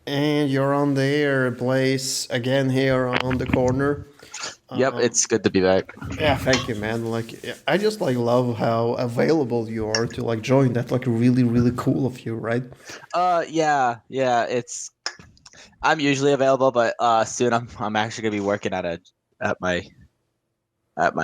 And you're on the air, Blaze, again here on the corner. Yep, it's good to be back. Yeah, thank you, man. Like, yeah, I just like love how available you are to like join. That's like really, really cool of you, right? Yeah. It's I'm usually available, but soon I'm actually gonna be working at my at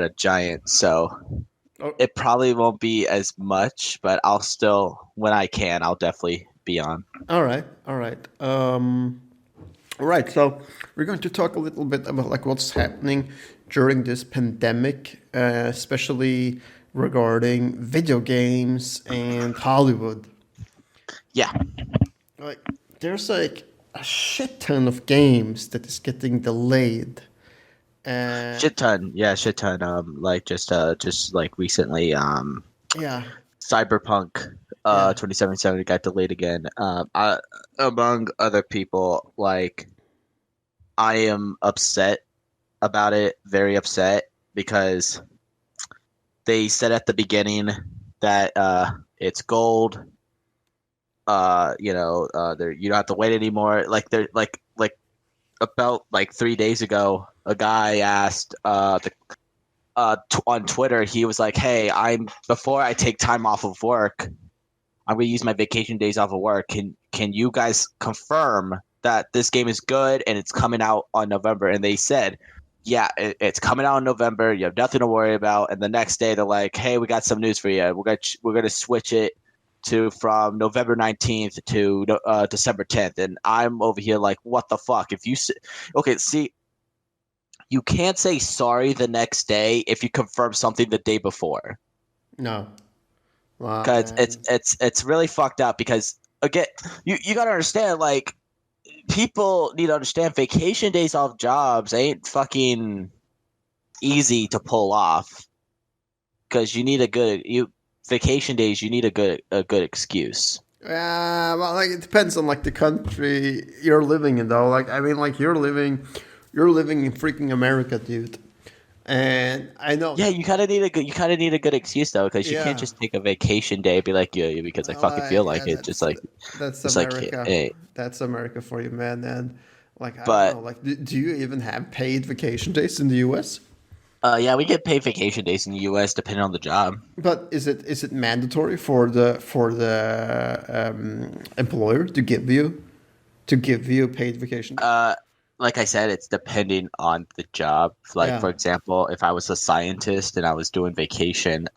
a giant, so Oh, it probably won't be as much, but I'll still when I can, I'll definitely be on. all right, all right. All right. So we're going to talk a little bit about like what's happening during this pandemic, especially regarding video games and Hollywood. Yeah, Like, there's like a shit ton of games that is getting delayed. Uh, shit ton. Like just like recently, yeah, Cyberpunk, yeah. 2077 got delayed again. Among other people, like I am upset about it, very upset because they said at the beginning that it's gold. There you don't have to wait anymore. Like they're like about like 3 days ago, a guy asked on Twitter. He was like, "Hey, I'm before I take time off of work, I'm gonna use my vacation days off of work. Can you guys confirm that this game is good and it's coming out on November?" And they said, "Yeah, it's coming out in November. You have nothing to worry about." And the next day, they're like, "Hey, we got some news for you. We're gonna switch it to from November 19th to December 10th." And I'm over here like, "What the fuck?" Okay, see, you can't say sorry the next day if you confirm something the day before. No. Cause it's And it's it's really fucked up because again, you gotta understand like people need to understand vacation days off jobs ain't fucking easy to pull off because you need a good you vacation days you need a good excuse. well, like it depends on like the country you're living in, though. Like, I mean, like you're living in freaking America, dude. And I know, Yeah, you kind of need a good excuse though because you can't yeah. just take a vacation day and be like yeah because I fucking feel like Yeah, it just like that's it's like America. hey That's America for you, man. And like, I don't but know. Like, do you even have paid vacation days in the U.S.? yeah we get paid vacation days in the U.S. depending on the job. But is it mandatory for the employer to give you paid vacation days? Uh, like I said, it's depending on the job. Like Yeah. for example, if I was a scientist and I was doing vacation,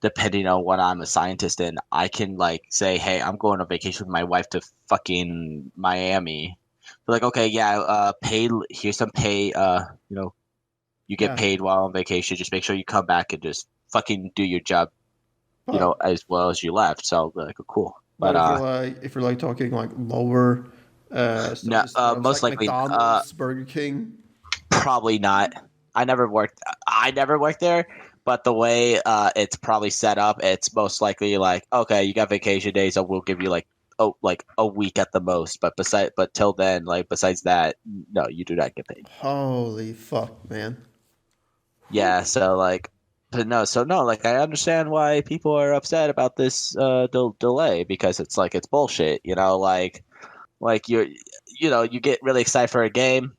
depending on what I'm a scientist in, I can like say, "Hey, I'm going on vacation with my wife to fucking Miami." They're like, "Okay, yeah, pay. Here's some pay. You get Yeah. paid while on vacation. Just make sure you come back and just fucking do your job, But as well as you left." So like, cool. but But if you're like talking like lower no, service jobs most like likely, McDonald's, Burger King. probably not. I never worked. I never worked there, but the way it's probably set up, it's most likely like, okay, you got vacation days, so we'll give you like a week at the most. But till then, like besides that, no, you do not get paid. Holy fuck, man. Yeah, so like, but no, so no, like I understand why people are upset about this delay because it's like it's bullshit, like you get really excited for a game.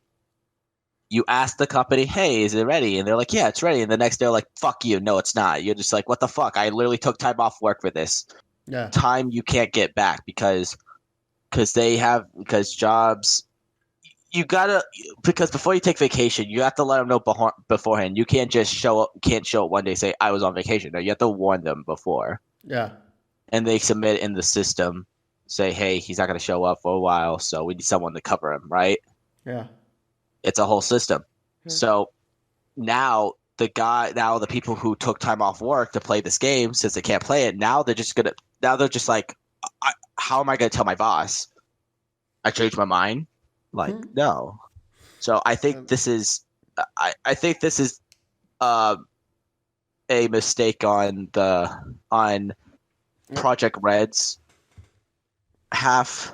You ask the company, "Hey, is it ready?" And they're like, "Yeah, it's ready." And the next day, they're like, "Fuck you, no, it's not." You're just like, "What the fuck? I literally took time off work for this Yeah. time. You can't get back because jobs. You gotta because before you take vacation, you have to let them know beforehand. You can't just show up one day and say I was on vacation. No, you have to warn them before, Yeah. and they submit in the system, say, "Hey, he's not gonna show up for a while, so we need someone to cover him." Right? Yeah. It's a whole system. Yeah. So now the people who took time off work to play this game since they can't play it now they're just like how am I gonna tell my boss I changed my mind, like no. So I think Um, this is uh, a mistake on yeah. Project Red's half,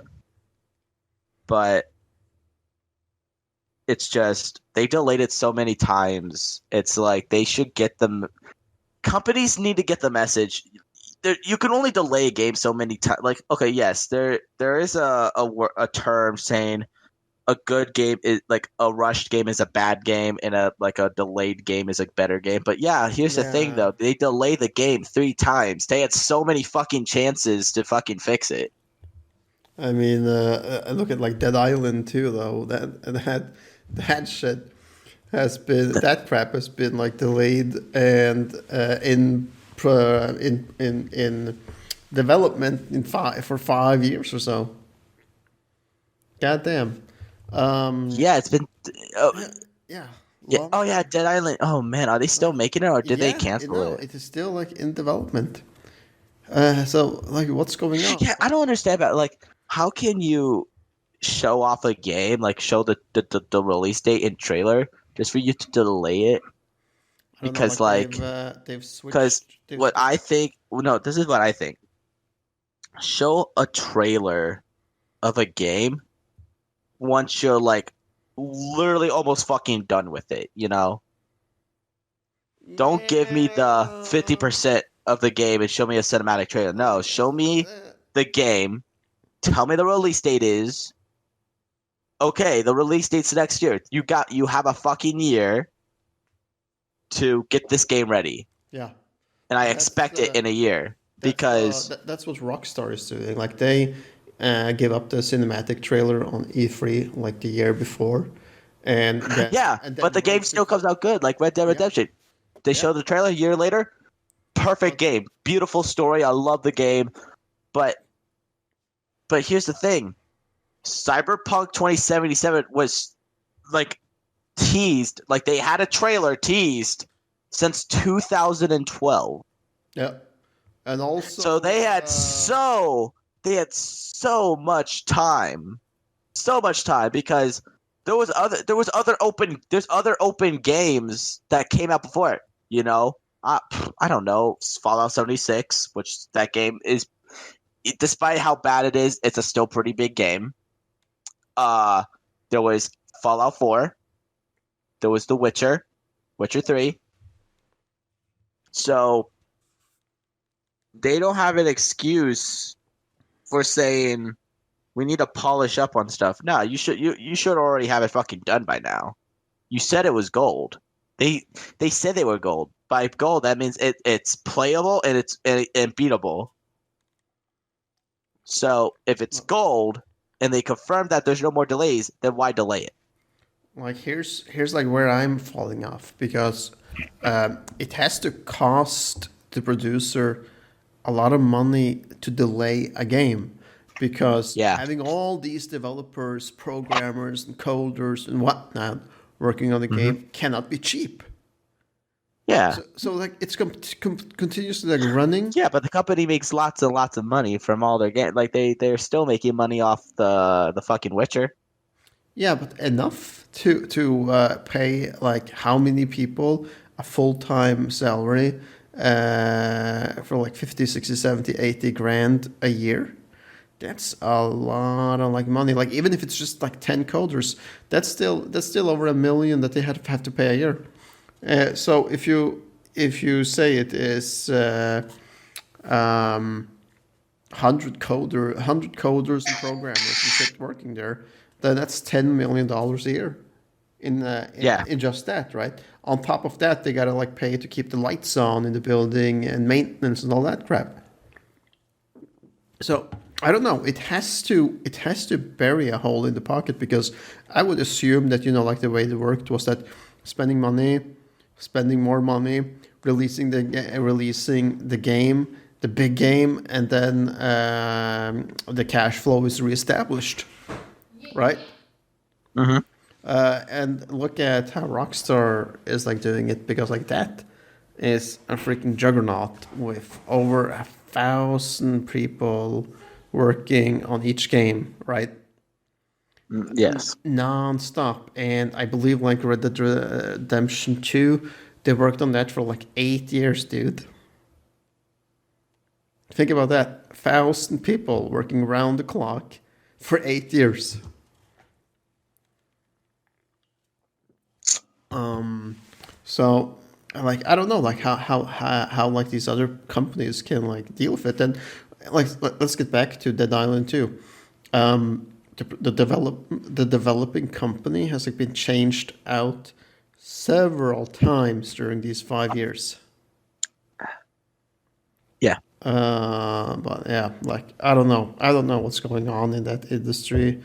but it's just they delayed it so many times. It's like they should get them companies need to get the message. you can only delay a game so many times. Like, okay, yes, there is a term saying a good game is like a rushed game is a bad game, and a delayed game is a better game. But yeah, here's the thing Yeah. though: they delay the game 3 times. They had so many fucking chances to fucking fix it. I mean, look at like Dead Island too, though. That shit that crap has been like delayed and in development for 5 years or so. God damn. Um, Yeah, it's been. Oh, yeah. yeah. Well, Oh yeah, Dead Island. Oh man, are they still making it, or did they yeah. cancel No, it? it is still like in development. So like, what's going on? Yeah, I don't understand about like how can you show off a game, like show the release date and trailer just for you to delay it? I don't know. Because Like like they've because switched. They've what switched. I think, well, no, this is what I think. Show a trailer of a game once you're like literally almost fucking done with it, you know? Don't give me the Yeah. 50% of the game and show me a cinematic trailer. No, show me the game. Tell me the release date is. Okay, the release date's next year. You have a fucking year to get this game ready. Yeah. And I That's expect it in a year because that's what Rockstar is doing. Like they gave up the cinematic trailer on E3 like the year before, yeah, and but then the game right still before. comes out good like Red Dead Yeah, Redemption. They yeah. show the trailer a year later, perfect But game. Beautiful story. I love the game, but here's the thing. Cyberpunk 2077 was like teased, like they had a trailer teased since 2012. yeah, and So also they had so much time because there's other open games that came out before it. You know, I don't know, Fallout 76, which that game is, despite how bad it is, it's a still pretty big game. Uh, there was Fallout 4, there was The Witcher, Witcher 3. So they don't have an excuse for saying we need to polish up on stuff. No, you should already have it fucking done by now. You said it was gold. They they said they were gold. By gold, that means it's playable and and beatable. So if it's gold and they confirm that there's no more delays, then why delay it? like here's like where I'm falling off because it has to cost the producer a lot of money to delay a game because Yeah. having all these developers, programmers, and coders and whatnot working on the Hmm. game cannot be cheap. Yeah. So like it's continuously like running. Yeah, but the company makes lots and lots of money from all their game. Like they're still making money off the fucking Witcher. Yeah, but enough to pay like how many people a full-time salary for like 50, 60, 70, 80 grand a year. That's a lot of like money. Like even if it's just like 10 coders, that's still over 1 million that they have to pay a year. So if you say it is 100 coders and programmers and shit working there, then that's $10 million a year in, Yeah. in just that, right? On top of that, they gotta like pay to keep the lights on in the building and maintenance and all that crap. So I don't know. It has to bury a hole in the pocket because I would assume that like the way it worked was that spending money, spending more money, releasing the game, the big game, and then the cash flow is reestablished, right? Hmm. And look at how Rockstar is like doing it because like that is a freaking juggernaut with over 1,000 people working on each game, right? Yes. Non-stop. And I believe like Red Dead Redemption 2, they worked on that for like 8 years, dude. Think about that. 1,000 people working around the clock for 8 years. So like I don't know like how like these other companies can like deal with it. And like let's get back to Dead Island 2. The developing company has like been changed out several times during these 5 years. Yeah. But yeah, like I don't know what's going on in that industry.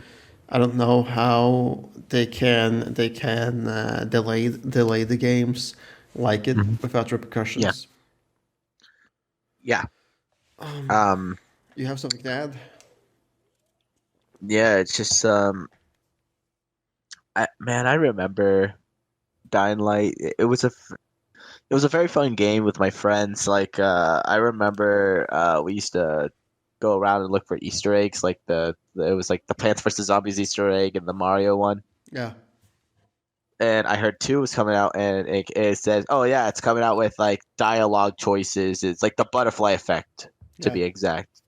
I don't know how they can delay the games like it Mhm. without Yeah. repercussions. Yeah. Um, Um. you have something to add? Yeah. It's just man, I remember Dying Light. It was a very fun game with my friends. Like I remember we used to go around and look for Easter eggs. Like it was like the Plants vs Zombies Easter egg and the Mario one. Yeah, And I heard two was coming out, and it says, "Oh yeah, it's coming out with like dialogue choices. It's like the butterfly effect, to yeah, be exact."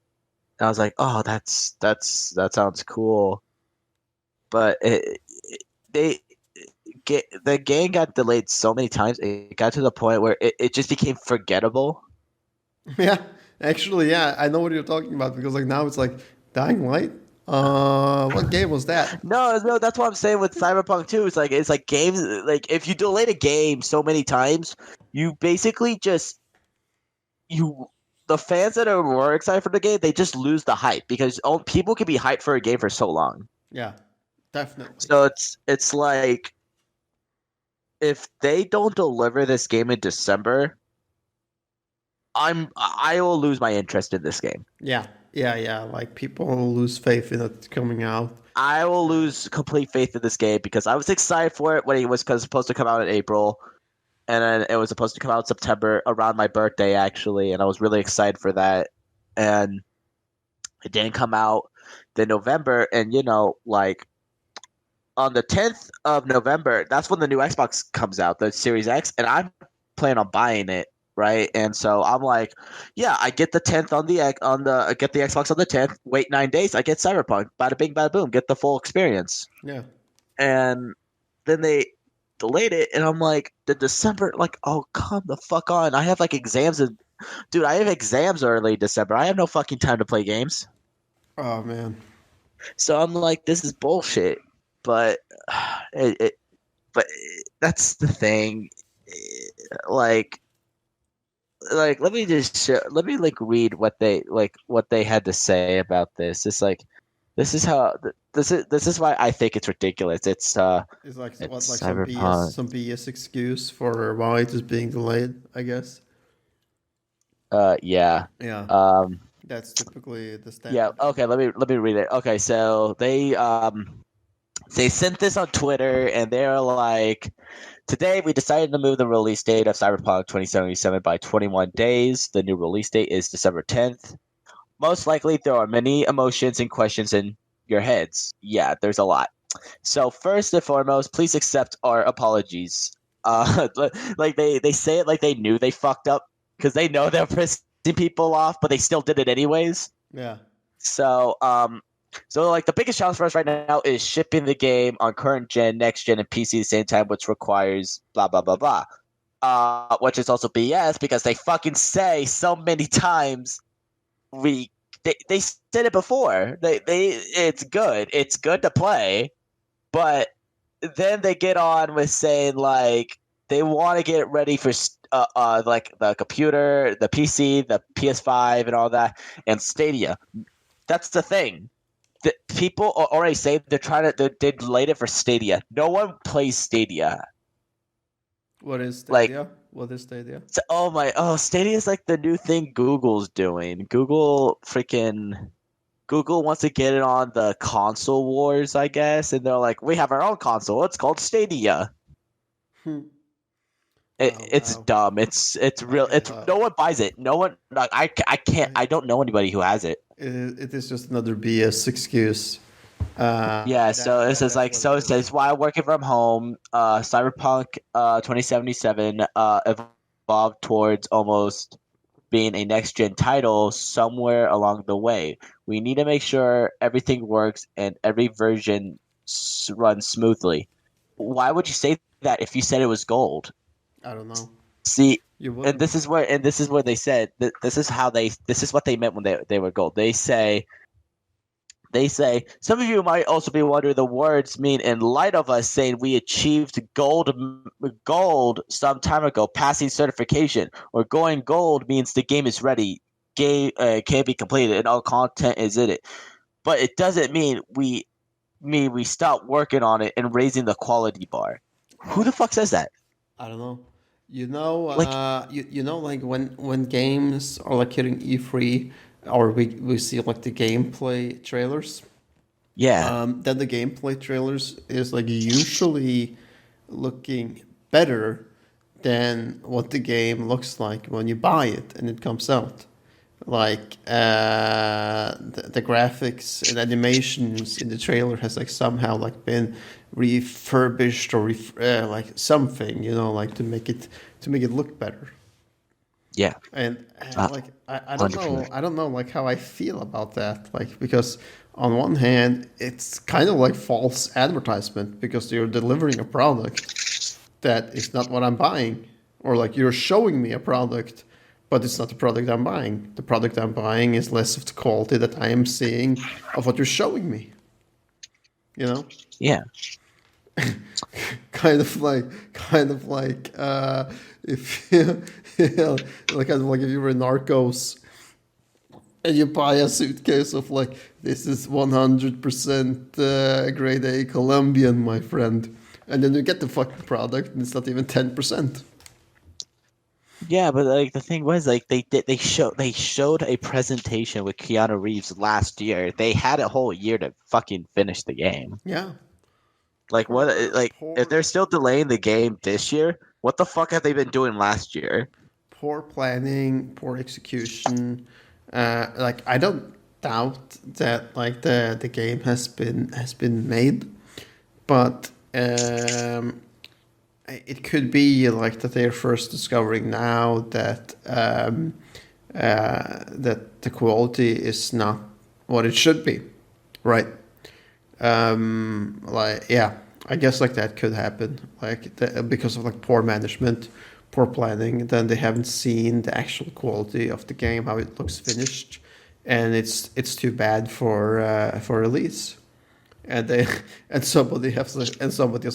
And I was like, "Oh, that sounds cool." But they get the game got delayed so many times. It got to the point where it just became forgettable. yeah. Actually, yeah, I know what you're talking about because like now it's like Dying Light. What game was that? No, no, that's what I'm saying with Cyberpunk 2. It's like games like if you delay a game so many times, you basically just you the fans that are more excited for the game, they just lose the hype because people can be hyped for a game for so long. Yeah, definitely. So it's like if they don't deliver this game in December, I will lose my interest in this game. Yeah, yeah, yeah. Like people lose faith in it coming out. I will lose complete faith in this game because I was excited for it when it was supposed to come out in April, and then it was supposed to come out in September around my birthday actually, and I was really excited for that, and it didn't come out in November, and like on the 10th of November, that's when the new Xbox comes out, the Series X, and I'm planning on buying it, right? And so I'm like, yeah, I get the 10th I get the Xbox on the 10th. Wait 9 days, I get Cyberpunk. Bada bing, bada boom, get the full experience. Yeah, And then they delayed it, and I'm like, the December, like, oh come the fuck on! I have like exams, and dude, I have exams early December. I have no fucking time to play games. oh man. So I'm like, this is bullshit. But it, it but that's the thing. Like, let me just let me like read what they had to say about this. It's like this is how this is why I think it's ridiculous. It's like what, It's like Cyberpunk. some BS excuse for why it is being delayed, I guess. Yeah. Yeah, Um that's typically the yeah, standard. okay, let me read it. Okay, so they sent this on Twitter and they're like, today we decided to move the release date of Cyberpunk 2077 by 21 days. The new release date is December 10th. Most likely there are many emotions and questions in your heads. Yeah, there's a lot. So first and foremost, please accept our apologies. Like they say it like they knew they fucked up because they know they're pissing people off, but they still did it anyways. Yeah, So so like the biggest challenge for us right now is shipping the game on current gen, next gen, and PC at the same time, which requires blah blah blah blah. Which is also BS because they fucking say so many times we they said it before. They it's good to play, but then they get on with saying like they want to get ready for like the computer, the PC, the PS5, and all that, and Stadia. That's the thing. The people are already saying they're trying to they delayed it for Stadia. No one plays Stadia. what is Like, Stadia? What is Stadia? Stadia is like the new thing Google's doing. Google wants to get it on the console wars, I guess, and they're like, we have our own console. It's called Stadia. Hmm. Oh It's wow. dumb. It's real. Okay. It's no one buys it. No one. Like, I can't. I, I don't know anybody who has it. it is just another BS excuse. Yeah, so this is That's like what it so it is. says while working from home, Cyberpunk 2077 evolved towards almost being a next gen title somewhere along the way. We need to make sure everything works and every version runs smoothly. Why would you say that if you said it was gold? I don't know. See, You and wouldn't. this is where they said that this is what they meant when they were gold. They say some of you might also be wondering the words mean in light of us saying we achieved gold some time ago, passing certification, or going gold means the game is ready, game can be completed, and all content is in it. But it doesn't mean we stop working on it and raising the quality bar. Who the fuck says that? I don't know. Like, You know, like when games are like hitting E3, or we see like the gameplay trailers. yeah, Then the gameplay trailers is like usually looking better than what the game looks like when you buy it and it comes out. Like the graphics and animations in the trailer has like somehow like been refurbished or like something, you know, like to make it look better. yeah, And uh, like I don't know, 100%. I don't know like how I feel about that. Like because on one hand, it's kind of like false advertisement because you're delivering a product that is not what I'm buying, or like you're showing me a product, but it's not the product I'm buying. The product I'm buying is less of the quality that I am seeing of what you're showing me. You know, Yeah, kind of like if you, yeah, like kind of like if you were in Narcos and you buy a suitcase of like this is 100% grade A Colombian, my friend, and then you get the fucking product and it's not even 10%. yeah, but like the thing was, like they showed a presentation with Keanu Reeves last year. They had a whole year to fucking finish the game. Yeah, Like what? Like if poor they're still delaying the game this year, what the fuck have they been doing last year? poor planning, poor execution. Like I don't doubt that like the game has been made, but it could be like that they're first discovering now that the quality is not what it should be, right? Like yeah, I guess like that could happen, like because of like poor management, poor planning. Then they haven't seen the actual quality of the game, how it looks finished, and it's too bad for release. And they and somebody has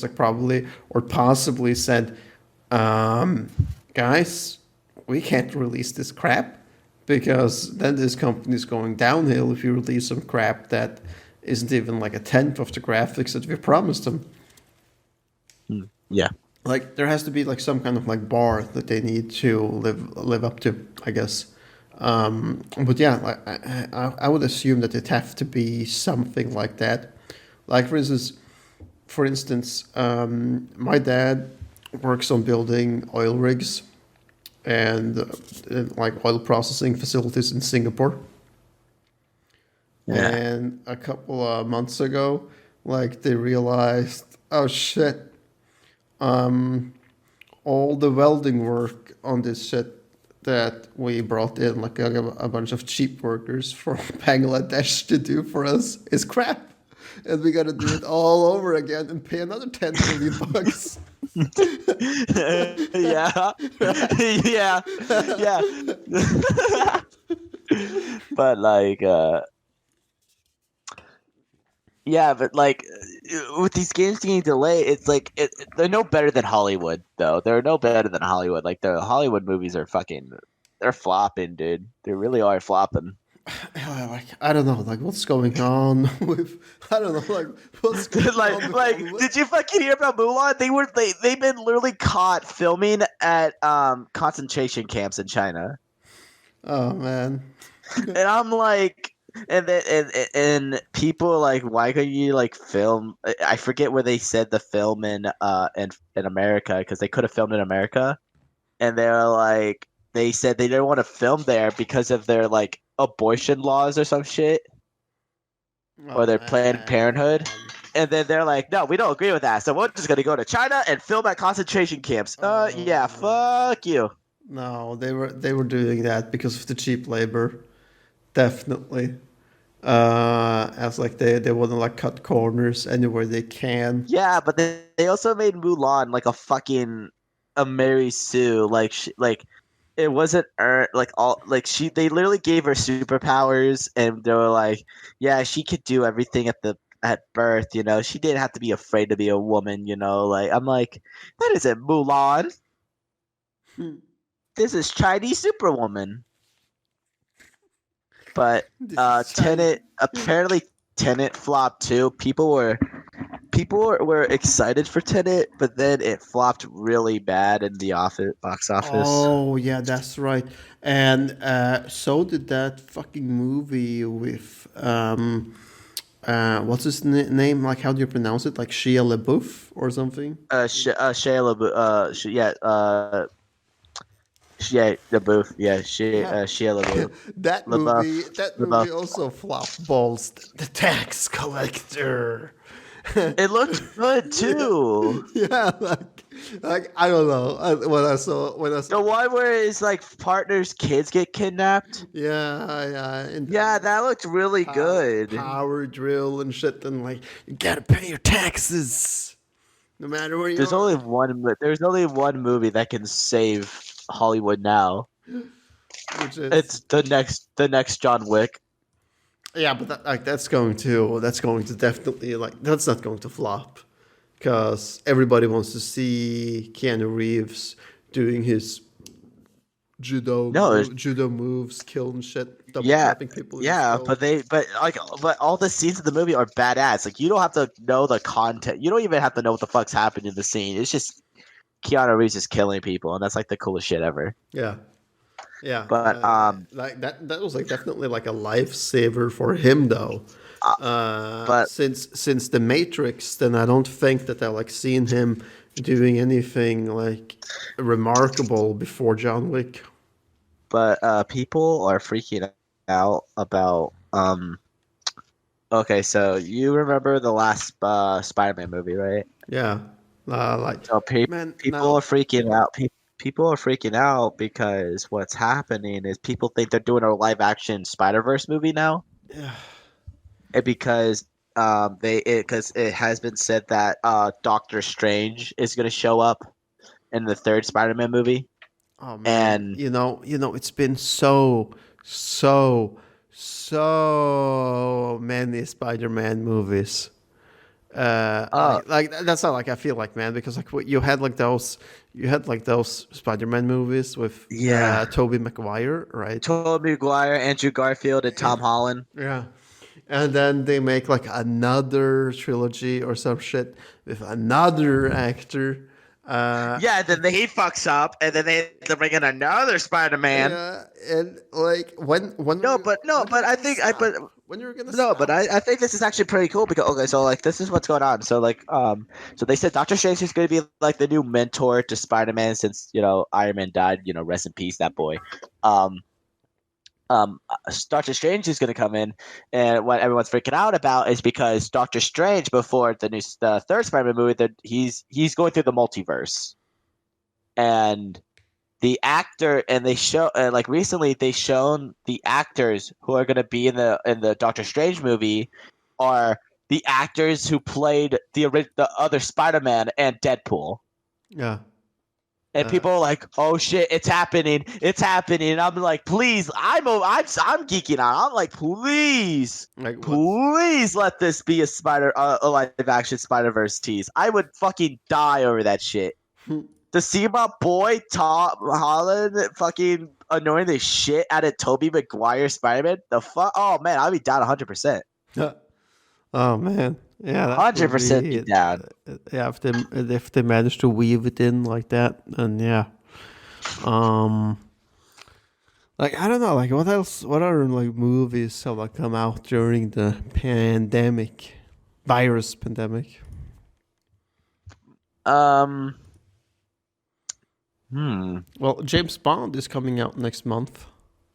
like probably or possibly said, guys, we can't release this crap because then this company is going downhill if you release some crap that isn't even like a tenth of the graphics that we promised them. Hmm. Yeah, Like there has to be like some kind of like bar that they need to live up to, I guess. But yeah, like, I would assume that it have to be something like that. Like for instance, my dad works on building oil rigs and like oil processing facilities in Singapore. yeah, And a couple of months ago, like they realized, oh shit, all the welding work on this shit that we brought in, like a bunch of cheap workers from Bangladesh to do for us, is crap. And we gotta do it all over again and pay another 10 million bucks. yeah, yeah, yeah. But like, yeah, but like with these games getting delayed, it's like they're no better than Hollywood, though. They're no better than Hollywood. Like the Hollywood movies are fucking, they're flopping, dude. They really are flopping. Like, I don't know, like what's going on with, I don't know, like what's going on with Hollywood. Did you fucking hear about Mulan? They've been literally caught filming at concentration camps in China, Oh man. and I'm like, and people are like, why couldn't you like film? I forget where they said the film in America because they could have filmed in America, and they're like, they said they didn't want to film there because of their like abortion laws or some shit, or Oh their Planned Parenthood. man. And then they're like, no, we don't agree with that. So we're just gonna go to China and film at concentration camps. Yeah, Oh man. fuck you. No, they were doing that because of the cheap labor. Definitely. As like they want to like cut corners anywhere they can. Yeah, but they also made Mulan like a fucking a Mary Sue. Like it wasn't like all like they literally gave her superpowers, and they were like, yeah, she could do everything at birth. She didn't have to be afraid to be a woman. Like I'm like, that isn't Mulan. Hmm. This is Chinese Superwoman. But This is China. Tenet, apparently Tenet flopped too. People were excited for Tenet, but then it flopped really bad in the box office. Oh yeah, that's right. And so did that fucking movie with what's his name? Like, how do you pronounce it? Like Shia LaBeouf or something? Shia LaBeouf, yeah, LaBeouf, yeah, Yeah. Shia LaBeouf, That movie, LaBeouf, that LaBeouf. movie also flopped balls. The tax collector. It looked good too. Yeah, like I don't know. When I saw, The one where his like partner's kids get kidnapped. yeah, and Yeah, that looked really good. power drill and shit, and like you gotta pay your taxes, no matter where you There's are. only one. There's only one movie that can save Hollywood now. Which is It's the next John Wick. yeah, but that's going to definitely that's not going to flop because everybody wants to see Keanu Reeves doing his No, judo moves, killing shit, double yeah, tapping people in the yeah, skull. but all the scenes of the movie are badass. Like you don't have to know the content. You don't even have to know what the fuck's happening in the scene. It's just Keanu Reeves is killing people, and that's like the coolest shit ever. Yeah, yeah, But like that was like definitely like a lifesaver for him though. but Since the Matrix, then I don't think that I like seen him doing anything like remarkable before John Wick. people are freaking out about Okay, so you remember the last Spider-Man movie, right? Yeah, like So man, people are now freaking out. People are freaking out because what's happening is people think they're doing a live action Spider-Verse movie now, yeah. and because it has been said that Doctor Strange is going to show up in the third Spider-Man movie, Oh man, and it's been so many Spider-Man movies. uh That's not like I feel like, man, because like you had like those Spider-Man movies with yeah, Tobey Maguire, right? Tobey Maguire, Andrew Garfield, and Tom Holland. Yeah. And then they make like another trilogy or some shit with another actor. Yeah, then he fucks up, and then they bring in another Spider-Man. Yeah, and like No, when but you're I gonna think stop? When you're gonna no, but stop? I think this is actually pretty cool because okay, so like this is what's going on. So like so they said Doctor Strange is going to be like the new mentor to Spider-Man since Iron Man died. Rest in peace, that boy. Um, Doctor Strange is going to come in, and what everyone's freaking out about is because Doctor Strange before the third Spider-Man movie that he's going through the multiverse, and the actor and they show like recently they shown the actors who are going to be in the Doctor Strange movie are the actors who played the other Spider-Man and Deadpool. Yeah. And Uh, people are like, "Oh shit, it's happening! It's happening!" And I'm like, "Please, I'm geeking out. I'm like, please, like what? please let this be a live action Spider-Verse tease. I would fucking die over that shit. To see my boy Tom Holland fucking annoying the shit out of Tobey Maguire Spider-Man, the fuck? Oh man, I'll be down 100%. Oh man, yeah, that would 100% be be it. down. Yeah, if they manage to weave it in like that, then yeah. Um, like I don't know, like what else? What other like movies have like come out during the virus pandemic? Um, hmm. Well, James Bond is coming out next month.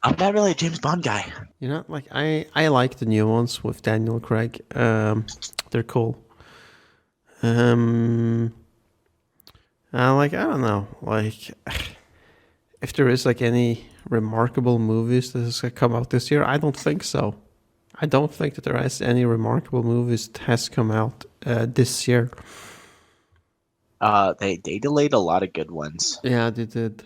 I'm not really a James Bond guy. Like I like the new ones with Daniel Craig. They're cool. Like I don't know, like if there is like any remarkable movies that has come out this year, I don't think so. I don't think that there is any remarkable movies that has come out this year. They delayed a lot of good ones. Yeah, they did.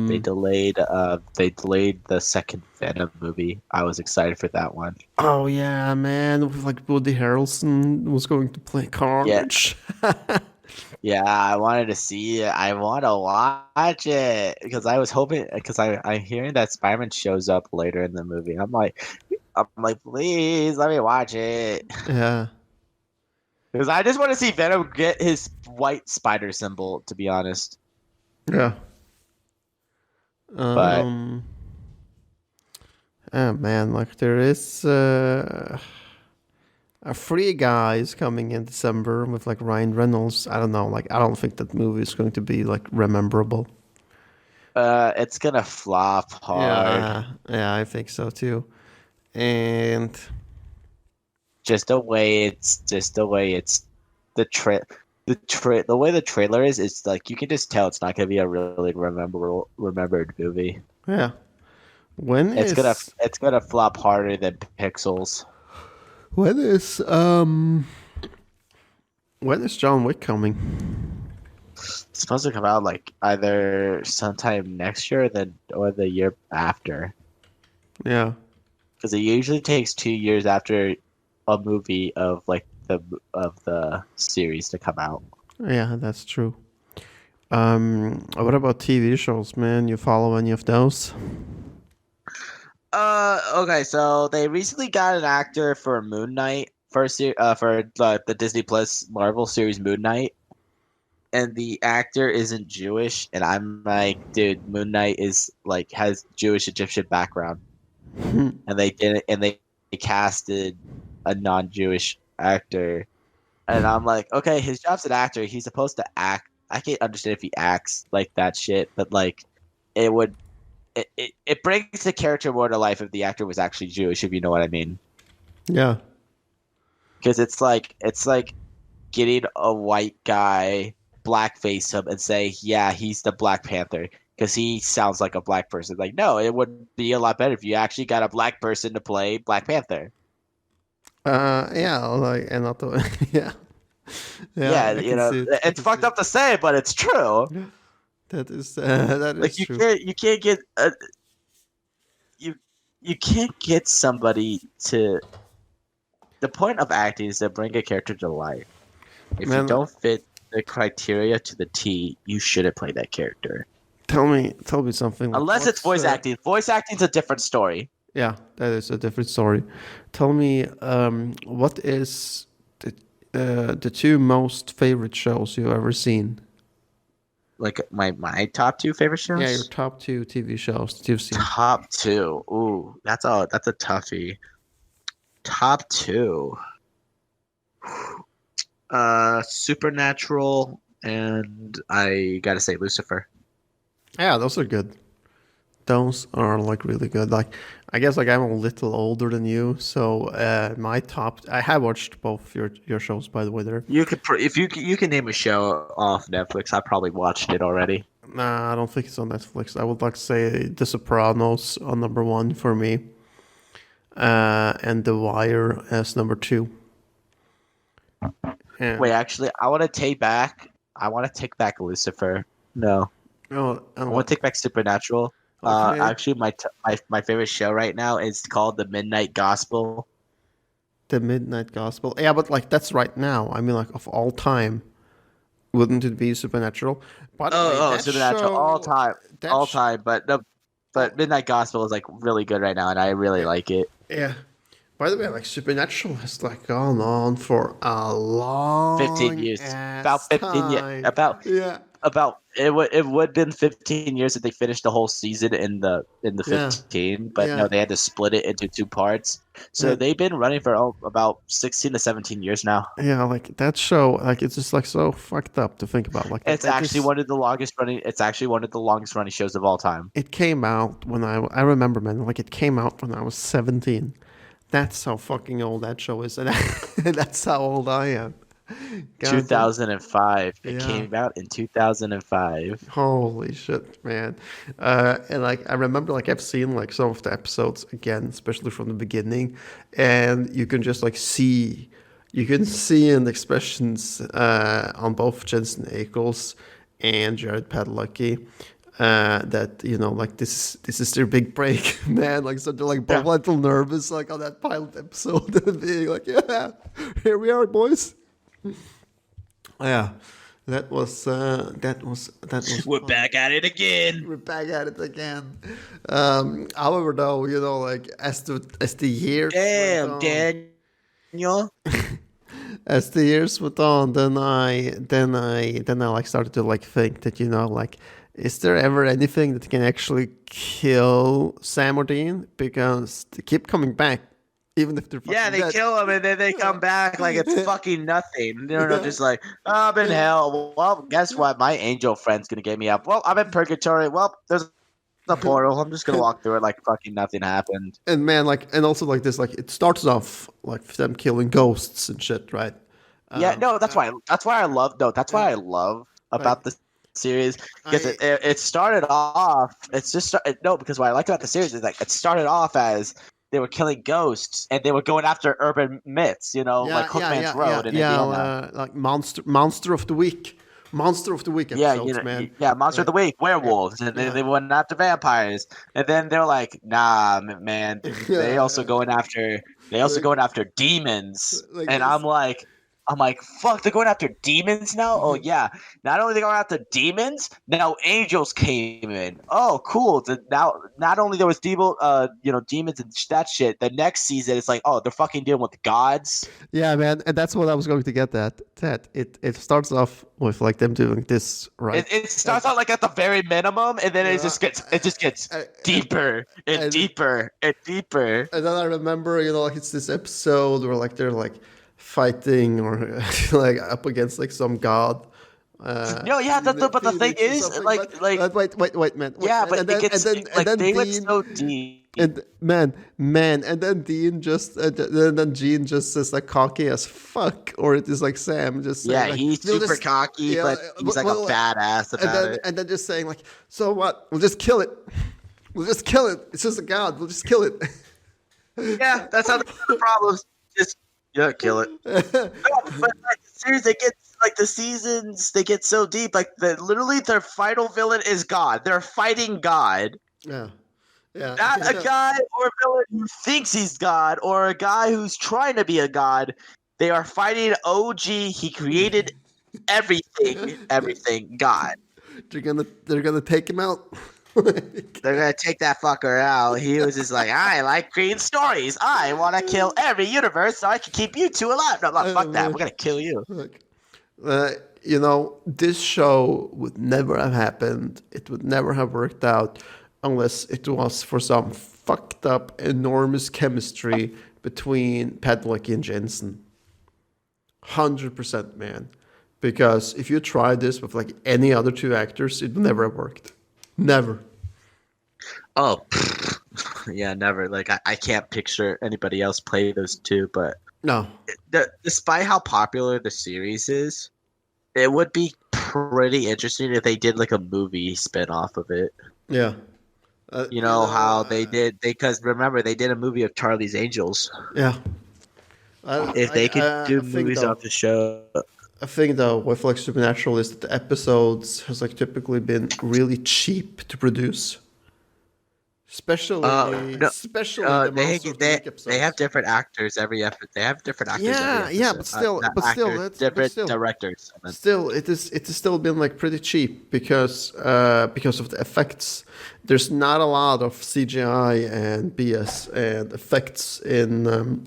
They Um, delayed the second Venom movie. I was excited for that one. oh yeah, man, with like Woody Harrelson was going to play Yeah, Carnage. yeah, I wanted to see it. I want to watch it because I was hoping because I'm hearing that Spider-Man shows up later in the movie. I'm like, please let me watch it Yeah, because I just want to see Venom get his white spider symbol. To be honest, yeah. but Um, oh man, like there is a Free Guy is coming in December with like Ryan Reynolds. I don't know, like I don't think that movie is going to be like rememberable. it's gonna flop hard. Yeah, I think so too. And Just the way it's the way the trailer is. It's like you can just tell it's not gonna be a really remembered movie. yeah, when It's gonna is it's gonna flop harder than Pixels. when is when is John Wick coming? It's supposed to come out like either sometime next year then or the year after. Yeah, Because it usually takes 2 years after a movie of the series to come out. yeah, that's true. What about TV shows, man? You follow any of those? Okay, so they recently got an actor for Moon Knight for the Disney Plus Marvel series Moon Knight, and the actor isn't Jewish, and I'm like, dude, Moon Knight is like has Jewish Egyptian background, and they did it, and they casted a non-Jewish actor, and I'm like, okay, his job's an actor, he's supposed to act. I can't understand if he acts like that shit, but like, it would it brings the character more to life if the actor was actually Jewish, if you know what I mean. Yeah, Because it's like getting a white guy blackface him and say, yeah, he's the Black Panther because he sounds like a black person. Like, no, it would be a lot better if you actually got a black person to play Black Panther. yeah, like and not the yeah, yeah. Yeah, I can see it. I it's can see fucked it. up to say, but it's true. That is that Like is true. you can't get you you can't get somebody to. The point of acting is to bring a character to life. If you Man, don't fit the criteria to the T, you shouldn't play that character. tell me something. Like Unless it's what's voice acting. Voice acting's a different story. yeah, that is a different story. Tell me, what is the two most favorite shows you've ever seen? Like my top two favorite Yeah, your shows? top two TV shows that you've seen. Top two. Ooh, that's a toughie. Top two. Supernatural and I gotta say Lucifer. Yeah, those are good. Those are like really good. Like, I guess like I'm a little older than you, so my top. I have watched both your shows, by the way. There, You could if you can name a show off Netflix, I probably watched it already. nah, I don't think it's on Netflix. I would like to say The Sopranos on number one for me, and The Wire as number two. And Wait, actually, I want to take back Lucifer. No, oh, I and want what? to take back Supernatural. Okay, Actually, my favorite show right now is called The Midnight Gospel. The Midnight Gospel. Yeah, but like that's right now. I mean, like of all time, wouldn't it be Supernatural? By the way, Oh, Supernatural, that all sh- time. But no, oh, but Midnight Gospel is like really good right now, and I really yeah, like it. yeah. By the way, like Supernatural has like gone on for a 15 long years, about ass 15 years, time. Yeah, about it would have been 15 years if they finished the whole season in the yeah, 15, but no, yeah. they had to split it into two parts. So That they've been running for about 16 to 17 years now. yeah, like that show, like it's just like so fucked up to think about. Like that, It's that actually just one of the longest running shows of all time. it came out when I remember, man. Like it came out when I was 17. That's how fucking old that show is, and that's how old I am. God damn. 2005. It Yeah. came out in 2005. Holy shit, man. And like I remember like I've seen like some of the episodes again, especially from the beginning, and you can just like see you can see in the expressions on both Jensen Ackles and Jared Padalecki that like this is their big break, man. Like, so they're like both Yeah. a little nervous, like on that pilot episode, and being like, "Yeah, here we are, boys." Yeah, that was We're fun. back at it again. We're back at it again. However, though, like as the years went Damn, on, Daniel. as the years went on, then I like started to like think that like, is there ever anything that can actually kill Sam or Dean, because they keep coming back, even if they're fucking Yeah, they dead. kill him and then they come back like it's fucking nothing. Just like, oh, I'm in hell. Well, guess what? My angel friend's gonna get me up. Well, I'm in purgatory. Well, there's a portal. I'm just gonna walk through it like fucking nothing happened. And man, like, and also like this, like it starts off like them killing ghosts and shit, right? Yeah, no, that's why. That's why I love. No, that's why I love about the series, because it started off. It's just no, because what I liked about the series is like it started off as they were killing ghosts and they were going after urban myths. Like Hookman's Road in Indiana. Like monster of the week, Yeah, episodes, man. Monster of the Week, werewolves, and they went after vampires, and then they're like, nah, man, they also going after demons, Like and this. I'm like, fuck, they're going after demons now. Oh yeah, not only they going after demons, now angels came in. Oh cool. Now not only there was demons and that shit. The next season it's like, oh, they're fucking dealing with gods. Yeah, man, and that's what I was going to get at. That it starts off with like them doing this, right? It starts out like at the very minimum, and then it just gets deeper and deeper and deeper. And then I remember, like it's this episode where like they're like fighting or like up against like some god. But the thing is, wait, man. Yeah, but and then, it gets and then, and then they Dean, went so deep. and man, and then Dean just, then Gene just says like cocky as fuck, or it is like Sam just saying, like, He's "We'll super just-" cocky, yeah, but he's like a badass about it. And then just saying like, so what? We'll just kill it. We'll just kill it. It's just a god. We'll just kill it. Yeah, that's how the problems. Just kill it. No, but like the series, the seasons, they get so deep. Like literally, their final villain is God. They're fighting God. Yeah. Yeah. Not a guy or a villain who thinks he's God or a guy who's trying to be a god. They are fighting OG. He created everything God. They're gonna take him out. They're gonna take that fucker out. He was just like, I like creating stories. I want to kill every universe so I can keep you two alive. No, fuck that. We're gonna kill you. Look, this show would never have happened. It would never have worked out unless it was for some fucked up, enormous chemistry between Padalecki and Jensen. 100%, man. Because if you try this with like any other two actors, it would never have worked. Never. Oh, yeah, never. Like I can't picture anybody else play those two. But No. Despite how popular the series is, it would be pretty interesting if they did like a movie spin-off of it. Yeah. How they did, because remember they did a movie of Charlie's Angels. Yeah. If they could do movies off the show. I think though with like Supernatural is that the episodes has like typically been really cheap to produce. Especially the Monster of the Week episodes. They have different actors every episode. They have different actors. Yeah, but still, that's different directors. Still, it has still been like pretty cheap because of the effects. There's not a lot of CGI and BS and effects in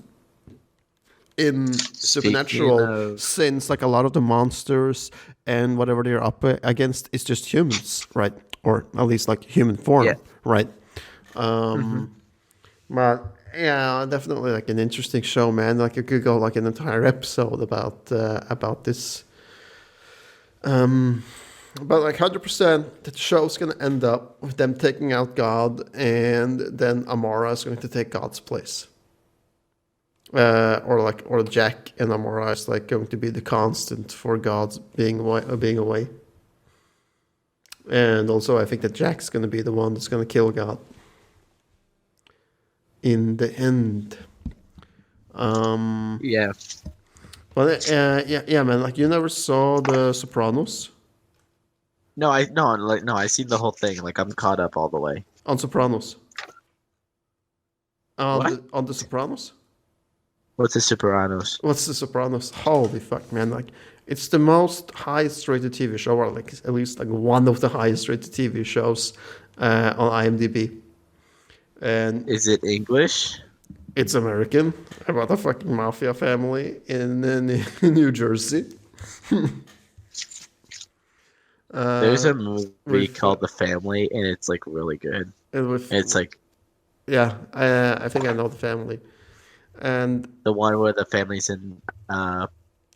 Supernatural, since like a lot of the monsters and whatever they're up against is just humans, right? Or at least like human form, right? But yeah, definitely like an interesting show, man. Like you could go like an entire episode about this. But like 100%, the show's gonna end up with them taking out God, and then Amara is going to take God's place. Or Jack and Amara is like going to be the constant for God's being away. And also, I think that Jack's going to be the one that's going to kill God in the end. Yeah. But yeah, man. Like you never saw The Sopranos? No, I seen the whole thing. Like I'm caught up all the way. On Sopranos? What? On The Sopranos? What's the Sopranos? What's The Sopranos? Holy fuck, man! Like it's the most highest rated TV show, or like at least like one of the highest rated TV shows on IMDb, and Is it English? it's American about a fucking mafia family in New Jersey. There's a movie with called The Family, and it's like really good. and with And it's like yeah, I think I know the family, and the one where the family's in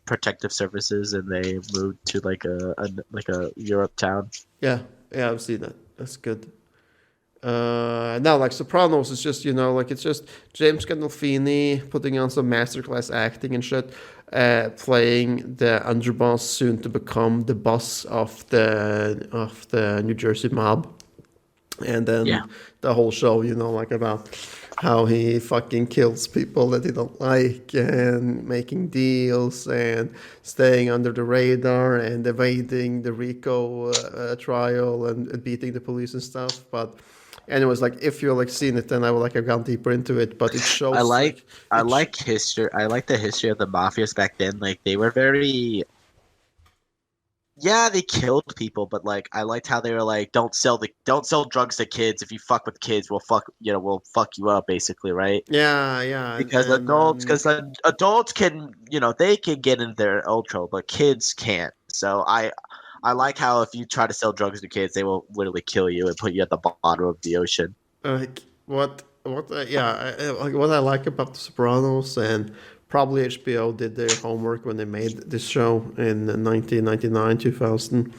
protective services, and they moved to like a Europe town. yeah, I've seen that. That's good. Now like Sopranos is just like it's just James Gandolfini putting on some masterclass acting and shit, playing the underboss soon to become the boss of the New Jersey mob, and then Yeah. the whole show like about how he fucking kills people that he don't like and making deals and staying under the radar and evading the RICO trial and beating the police and stuff. But anyways, like if you're like seen it, then I would like have gone deeper into it. But it shows I it like history. I like the history of the mafias back then. Like they were very. Yeah, they killed people, but like I liked how they were like, don't sell drugs to kids. If you fuck with kids, we'll fuck you up, basically, right? yeah Because adults can, they can get in their own trouble, but kids can't. So I like how if you try to sell drugs to kids, they will literally kill you and put you at the bottom of the ocean. like like what I like about The Sopranos, and probably HBO did their homework when they made this show in 1999 2000,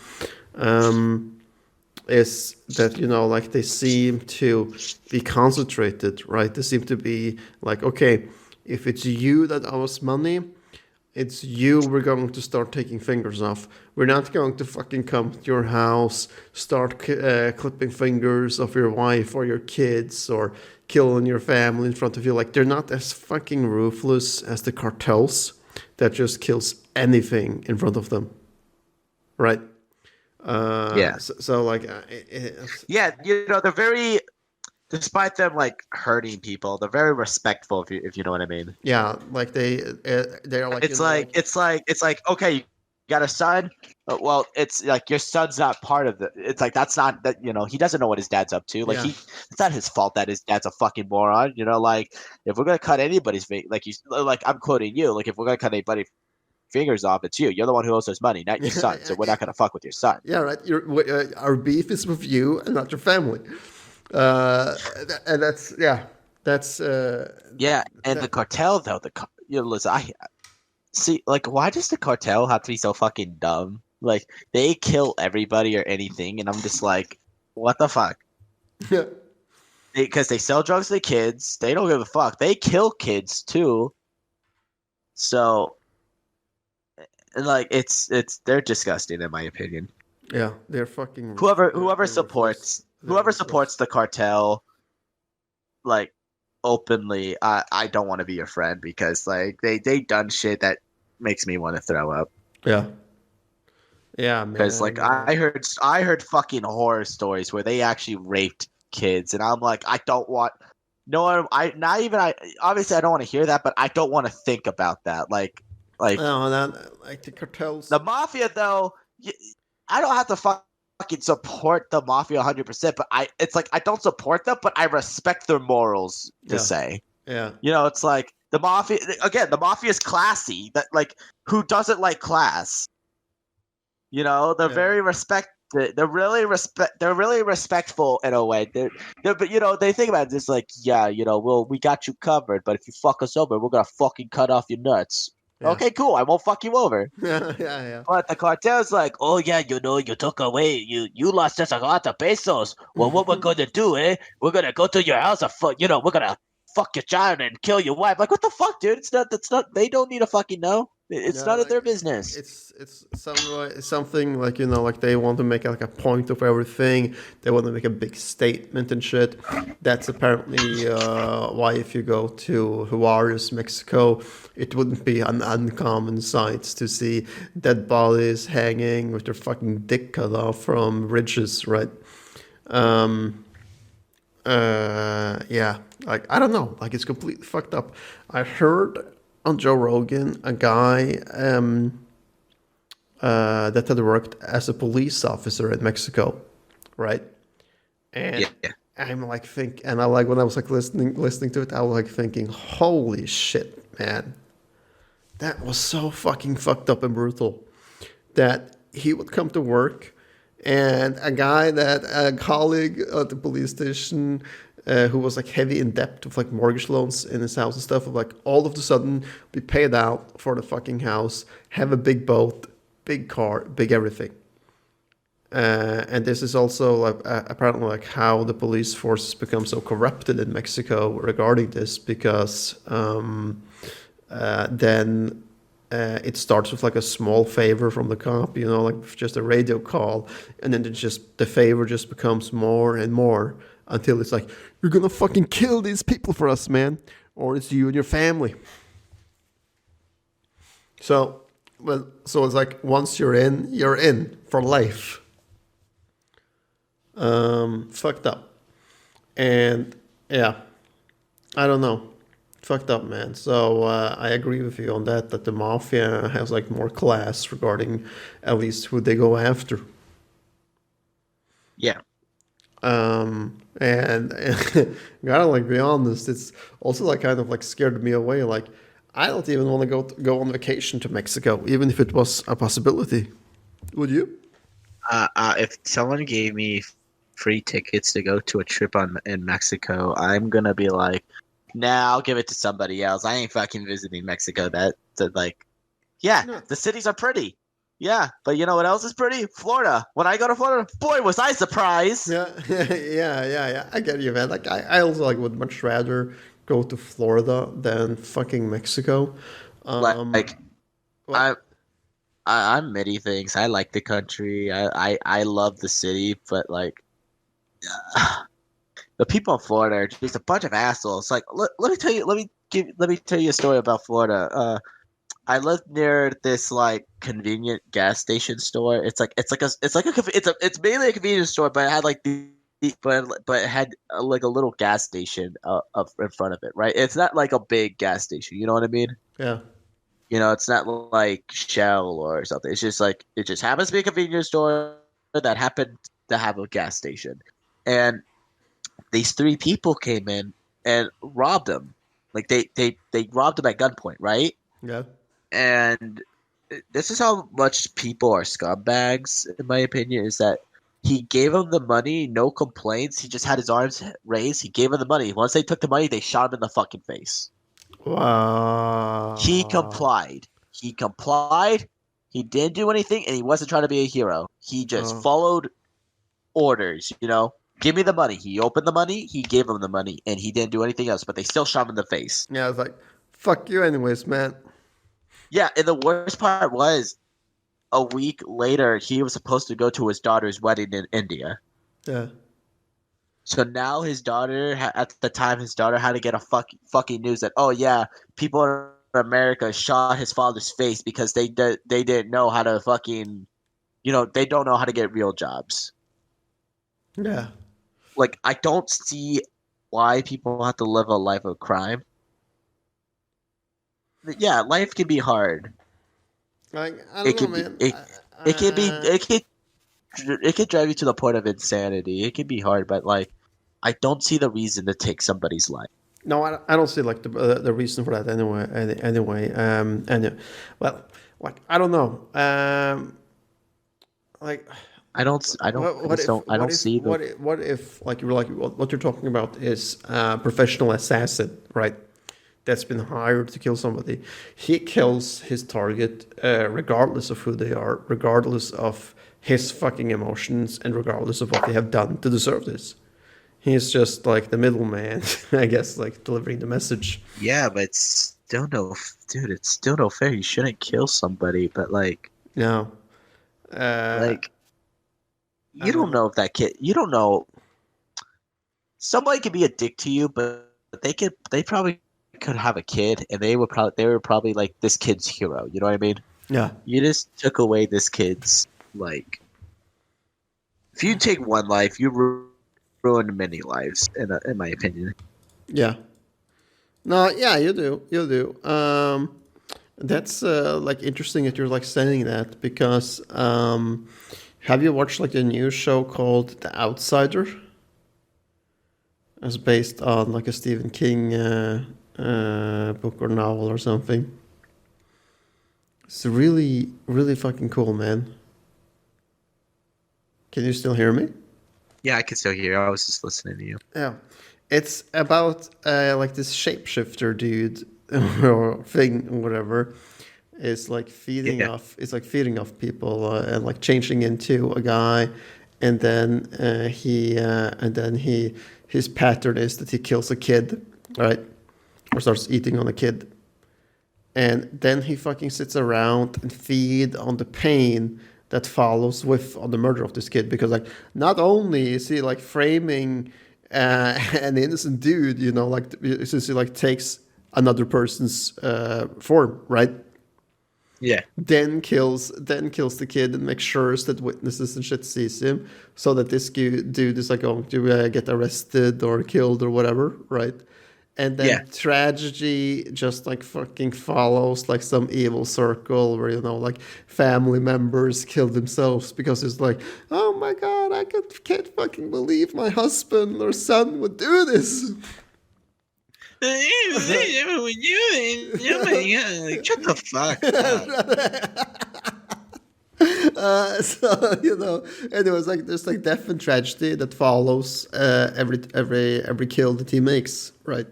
is that like they seem to be concentrated, right? They seem to be like, okay, if it's you that owes money, it's you we're going to start taking fingers off. We're not going to fucking come to your house, start clipping fingers of your wife or your kids or killing your family in front of you. Like, they're not as fucking ruthless as the cartels that just kills anything in front of them. Right? Yeah. So like, Yeah, they're very, despite them like hurting people, they're very respectful. If you know what I mean. yeah, like they're like, It's like okay, you got a son. Well, it's like your son's not part of the. It's like that's not that he doesn't know what his dad's up to. Like Yeah. it's not his fault that his dad's a fucking moron. Like if we're gonna cut anybody's like I'm quoting you. Like if we're gonna cut anybody's fingers off, it's you. You're the one who owes us money, not your son. So we're not gonna fuck with your son. Yeah, right. Our beef is with you and not your family. And that's Yeah, and the cartel though listen, I see. Like, why does the cartel have to be so fucking dumb? Like, they kill everybody or anything, and I'm just like, what the fuck? yeah, Because they sell drugs to kids. They don't give a fuck. They kill kids too. So, like, they're disgusting in my opinion. yeah, they're fucking Whoever they're supports ruthless. the cartel, like openly, I don't want to be your friend because like they done shit that makes me want to throw up. Yeah, Because like man. I heard fucking horror stories where they actually raped kids, and I'm like, I don't want. No, I not even I. Obviously, I don't want to hear that, but I don't want to think about that. Like No, that like the cartels. the mafia, though. I don't have to fucking support the mafia 100%, but it's like I don't support them, but I respect their morals. To Yeah. say, Yeah, it's like the mafia again. The mafia is classy. That like who doesn't like class? They're Yeah. very They're really respectful in a way. But they think about this like, yeah, we got you covered, but if you fuck us over, we're gonna fucking cut off your nuts. Yeah. Okay, cool. I won't fuck you over. yeah. But the cartel's like, oh yeah, you took away, you lost us a lot of pesos. Well, what we're gonna do, eh? We're gonna go to your house and we're gonna fuck your child and kill your wife. Like, what the fuck, dude? That's not. They don't need to fucking know. It's Yeah, none of like their business. it's something like like they want to make like a point of everything. They want to make a big statement and shit. That's apparently why if you go to Juarez, Mexico, it wouldn't be an uncommon sight to see dead bodies hanging with their fucking dick cut off from ridges, right? Um, yeah, like I don't know, like it's completely fucked up. I heard on Joe Rogan a guy that had worked as a police officer in Mexico, right? And Yeah, yeah. I'm like and I like when I was like listening to it, I was like thinking, holy shit, man, that was so fucking fucked up and brutal. That he would come to work, and a colleague at the police station who was like heavy in debt with like mortgage loans in his house and stuff, would like all of a sudden be paid out for the fucking house, have a big boat, big car, big everything. And this is also like apparently like how the police forces become so corrupted in Mexico regarding this, because then it starts with like a small favor from the cop, like just a radio call, and then the favor just becomes more and more until it's like, you're gonna fucking kill these people for us, man, or it's you and your family. So it's like once you're in for life. Fucked up. And yeah, I don't know. Fucked up, man. So I agree with you on that the mafia has like more class regarding at least who they go after. Yeah. And gotta like be honest, it's also like kind of like scared me away. Like I don't even want to go on vacation to Mexico, even if it was a possibility. Would you? If someone gave me free tickets to go to a trip in Mexico, I'm gonna be like, nah, I'll give it to somebody else. I ain't fucking visiting Mexico. Yeah, No. the cities are pretty. Yeah, but you know what else is pretty? Florida. When I go to Florida, boy, was I surprised. Yeah, yeah. I get you, man. Like I also like would much rather go to Florida than fucking Mexico. Like, What? I'm many things. I like the country. I love the city, but like the people in Florida are just a bunch of assholes. Like, let me tell you. Let me tell you a story about Florida. I lived near this like convenient gas station store. It's mainly a convenience store, but it had like but it had like a little gas station up in front of it. Right? It's not like a big gas station. You know what I mean? Yeah. It's not like Shell or something. It's just like it just happens to be a convenience store that happened to have a gas station, and these three people came in and robbed him. Like they robbed him at gunpoint, right? Yeah. And this is how much people are scumbags, in my opinion, is that he gave him the money, no complaints. He just had his arms raised. He gave him the money. Once they took the money, they shot him in the fucking face. He Wow. complied. He complied. He didn't do anything, and he wasn't trying to be a hero. He just Oh. followed orders, Give me the money. He opened the money. He gave him the money, and he didn't do anything else, but they still shot him in the face. Yeah, it's like, fuck you anyways, man. Yeah, and the worst part was a week later, he was supposed to go to his daughter's wedding in India. Yeah. So now his daughter, at the time, his daughter had to get a fucking news that, oh yeah, people in America shot his father's face because they didn't know how to fucking, they don't know how to get real jobs. Yeah. Like, I don't see why people have to live a life of crime. Yeah, life can be hard. Like I It don't know, can be man. it can be it can drive you to the point of insanity. It can be hard, but like I don't see the reason to take somebody's life. No, I don't see like the reason for that anyway. Anyway, and well, like I don't know. Like I just don't I don't see the what if like you're like what you're talking about is a professional assassin, right? That's been hired to kill somebody. He kills his target regardless of who they are, regardless of his fucking emotions, and regardless of what they have done to deserve this. He's just like the middleman, I guess, like delivering the message. Yeah, but still no, dude. It's still no fair. You shouldn't kill somebody, but No. Uh, like I you don't don't know. know if that kid. You don't know. Somebody could be a dick to you, but they probably could have a kid, and they were probably like this kid's hero. You know what I mean? Yeah. You just took away this kid's like. If you take one life, you ruined many lives, in my opinion. Yeah. No, yeah, you do. You do. That's like interesting that you're like saying that because have you watched like the new show called The Outsider? It's based on like a Stephen King book or novel or something. It's really, really fucking cool, man. Can you still hear me? Yeah, I can still hear you. I was just listening to you. Yeah. It's about like this shapeshifter dude or thing, whatever, is like feeding Yeah, off. It's like feeding off people and like changing into a guy, and then he his pattern is that he kills a kid, right, or starts eating on a kid, and then he fucking sits around and feed on the pain that follows with on the murder of this kid because like not only is he like framing an innocent dude, you know, like since he like takes another person's form, right? yeah, Then kills the kid and makes sure that witnesses and shit sees him, so that this dude is like going to get arrested or killed or whatever, right? And yeah. then tragedy just like fucking follows like some evil circle where, you know, like family members kill themselves because it's like, oh my god, can't fucking believe my husband or son would do this. Shut the fuck up. So you know, and it was like there's like death and tragedy that follows every kill that he makes, right?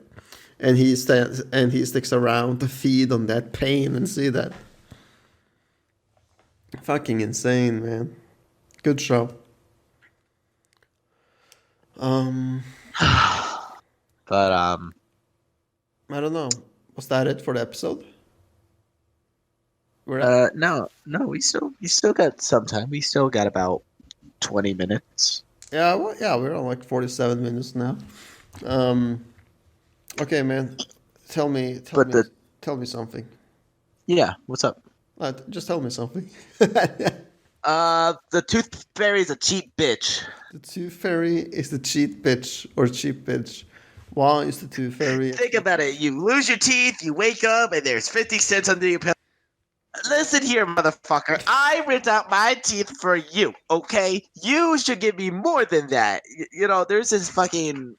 And he sticks around to feed on that pain and see that. Fucking insane, man. Good show. Um, But I don't know. Was that it for the episode? We're at, no, we still got some time. We still got about 20 minutes. yeah, well, yeah, we're on like 47 minutes now. Um, okay, man. Tell me, tell But me, tell me something. yeah, what's up? Just tell me something. The tooth fairy is a cheap bitch. The tooth fairy is the cheat bitch or cheap bitch. Why is the tooth fairy? Think about it. You lose your teeth, you wake up, and there's 50 cents under your pillow. Listen here, motherfucker. I ripped out my teeth for you, okay? You should give me more than that. You know, there's this fucking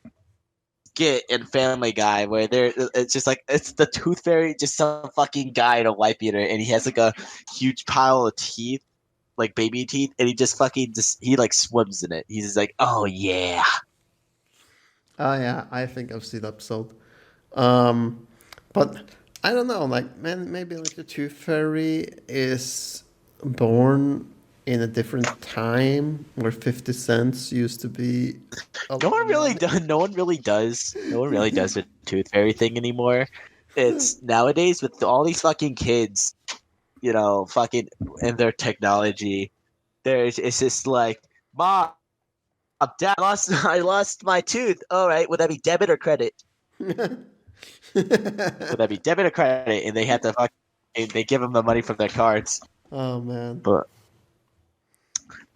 skit in Family Guy where it's just like it's the tooth fairy, just some fucking guy in a wipe beater, and he has like a huge pile of teeth, like baby teeth, and he just fucking he like swims in it. He's just like, oh yeah. Oh yeah, I think I've seen the episode. Um, but I don't know. Like, man, maybe like the Tooth Fairy is born in a different time where 50 cents used to be. A No lot one of really money. does. No one really does. No one really does the tooth fairy thing anymore. It's nowadays with all these fucking kids, you know, fucking and their technology. It's just like, Mom, Dad, I lost my tooth. All right, would that be debit or credit? Would that be debit or credit? And they have to they give them the money from their cards. Oh man. But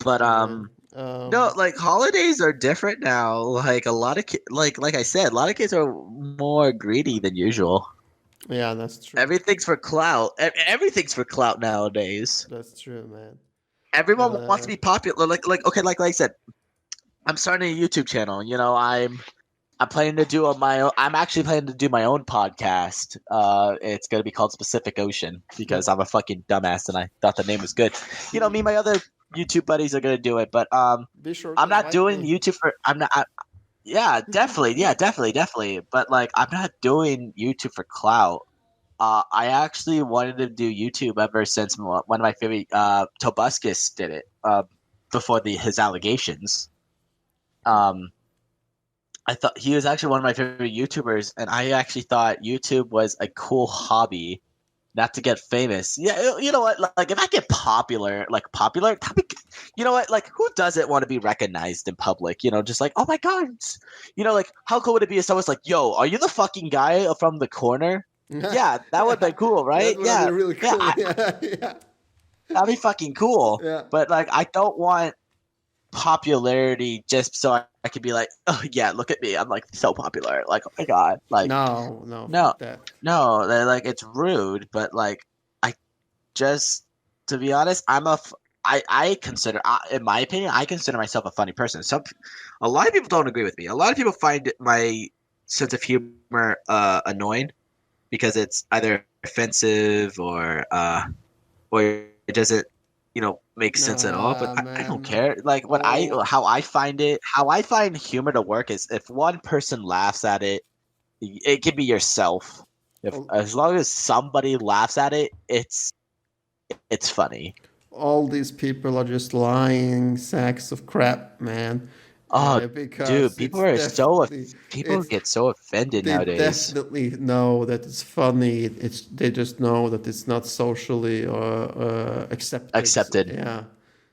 but Man. no, like holidays are different now. Like a lot of like I said, a lot of kids are more greedy than usual. Yeah, that's true. Everything's for clout. Everything's for clout nowadays. That's true, man. Everyone wants to be popular. Like okay, like I said, I'm starting a YouTube channel. You know, I'm planning to do my own. I'm actually planning to do my own podcast. It's gonna be called Specific Ocean because I'm a fucking dumbass and I thought the name was good. You know, me and my other YouTube buddies are gonna do it, but Be sure I'm to not invite doing me. YouTube for. I'm not. Yeah, definitely. But like, I'm not doing YouTube for clout. I actually wanted to do YouTube ever since one of my favorite Tobuscus did it before his allegations. Um, I thought he was actually one of my favorite YouTubers, and I actually thought YouTube was a cool hobby, not to get famous. Yeah, you know what? Like, if I get popular, you know what? Like, who doesn't want to be recognized in public? You know, just like, oh my god, you know, like, how cool would it be if someone's like, yo, are you the fucking guy from the corner? Yeah, that would be cool, That right? would have Yeah, been really yeah, cool. Yeah, yeah, that'd be fucking cool. yeah. But like, I don't want popularity just so I could be like, oh yeah, look at me, I'm like so popular. Like, oh my god, like No, no, no, fuck that. no, like it's rude. But like, I just to be honest, I consider, in my opinion, I consider myself a funny person. A lot of people don't agree with me. A lot of people find my sense of humor annoying because it's either offensive or it doesn't, make sense at all. But Nah, I don't man. care. Like, All how I find humor to work is if one person laughs at it, it can be yourself. If all as long as somebody laughs at it, it's funny. all these people are just lying sacks of crap, man. Oh, dude, Because people it's get so offended they nowadays. definitely know that it's funny. They just know that it's not socially accepted. Accepted. Yeah.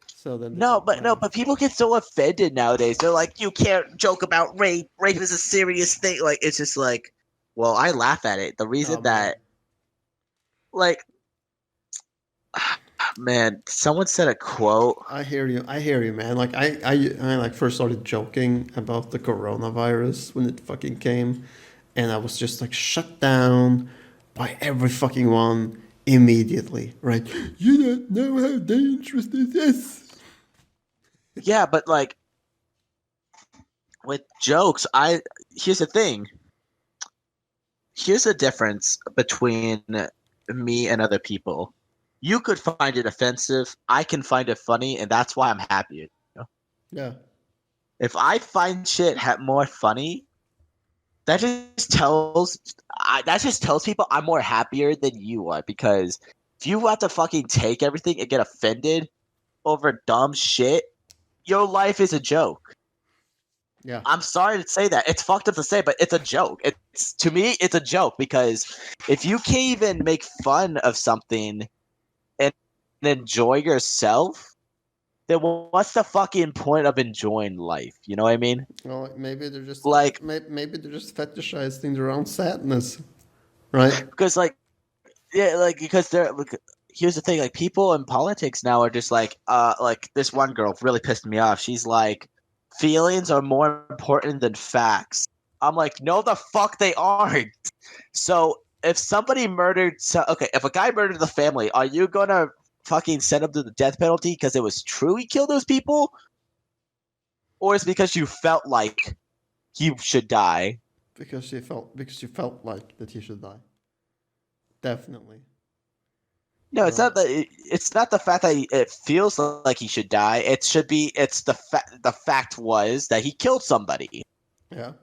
So then they No, don't but no, care. but people get so offended nowadays. They're like, you can't joke about rape. Rape is a serious thing. Like, it's just like, well, I laugh at it. The Oh reason man, that, like, man, someone said a quote. I hear you. I hear you, man. Like I like first started joking about the coronavirus when it fucking came, and I was just like shut down by every fucking one immediately. Right? You don't know how dangerous this is. Yeah, but like with jokes, here's the thing. Here's the difference between me and other people. You could find it offensive. I can find it funny, and that's why I'm happy. Yeah. If I find shit more funny, that just tells people I'm more happier than you are, because if you have to fucking take everything and get offended over dumb shit, your life is a joke. Yeah. I'm sorry to say that. It's fucked up to say, but it's a joke. It's to me, it's a joke, because if you can't even make fun of something and enjoy yourself, then what's the fucking point of enjoying life? You know what I mean? Well, maybe they're just Like, maybe they're just fetishizing their own sadness, right? because like, yeah, like, because they're look. Here's the thing: like, people in politics now are just like this one girl really pissed me off. She's like, feelings are more important than facts. I'm like, no, the fuck they aren't. So if somebody okay, if a guy murdered the family, are you gonna fucking send him to the death penalty because it was true he killed those people, or is it because you felt like he should die? Because you felt like that he should die. Definitely. No, it's Right. not it's not the fact that it feels like he should die. It's the fact was that he killed somebody. Yeah.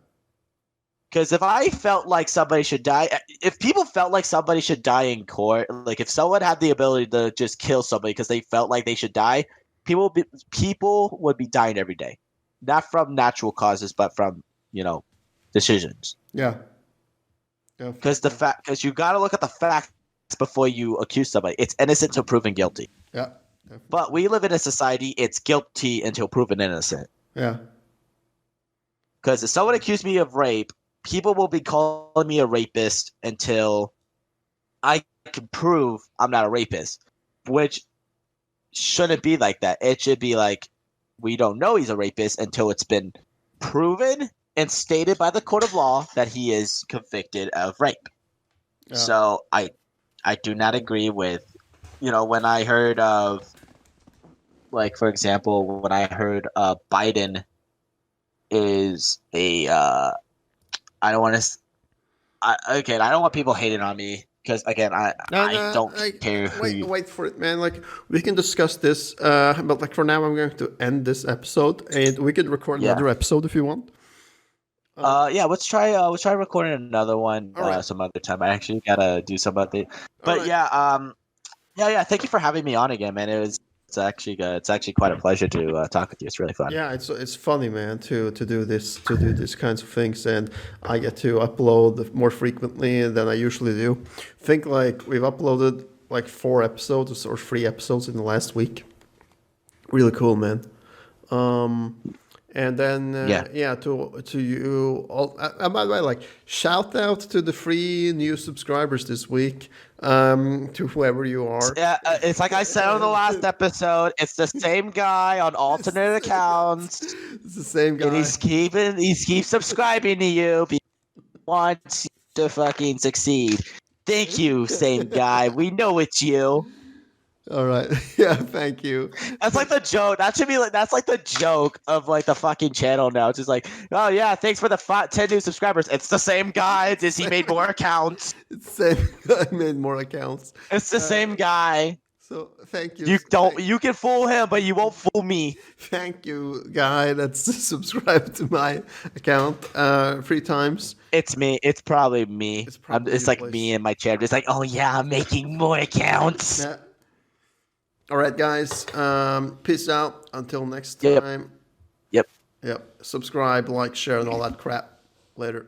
Because if I felt like somebody should die, if people felt like somebody should die in court, like if someone had the ability to just kill somebody because they felt like they should die, people would be dying every day, not from natural causes, but from decisions. Yeah. Because you got to look at the facts before you accuse somebody. It's innocent until proven guilty. Yeah. Definitely. But we live in a society; it's guilty until proven innocent. Yeah. Because if someone accused me of rape, people will be calling me a rapist until I can prove I'm not a rapist, which shouldn't be like that. It should be like, we don't know he's a rapist until it's been proven and stated by the court of law that he is convicted of rape. Yeah. So I do not agree with, when I heard of, like, for example, when I heard Biden is I don't want to. Again, I don't want people hating on me because, again, I don't care who you. Wait for it, man. Like we can discuss this, but like for now, I'm going to end this episode, and we can record Yeah. another episode if you want. Yeah, let's try recording another one All right. some other time. I actually gotta do some other. But right. yeah, yeah. Thank you for having me on again, man. It's actually good. It's actually quite a pleasure to talk with you. It's really fun. Yeah, it's funny, man, to do these kinds of things, and I get to upload more frequently than I usually do. Think like we've uploaded like 4 episodes or 3 episodes in the last week. Really cool, man. And then yeah, to you all. By the way, like shout out to the 3 new subscribers this week. To whoever you are. Yeah, it's like I said on the last episode. It's the same guy on alternate accounts, It's the same guy. and he keeps subscribing to you because he wants you to fucking succeed. Thank you, same guy. We know it's you. All right. Yeah, thank you. That's like the joke. That should be like that's like the joke of like the fucking channel now. It's just like, oh yeah, thanks for the 10 new subscribers. It's the same guy. Just he made more accounts. It's the same guy made more accounts. It's the same guy. So thank you. You don't. You can fool him, but you won't fool me. Thank you, guy that's subscribed to my account 3 times. It's me. It's probably me. It's probably it's you, like boys. me in my chair. Just like, oh yeah, I'm making more accounts. Yeah. All right, guys. Peace out. Until next Yep. time. Yep. Yep. Subscribe, like, share, and all that crap. Later.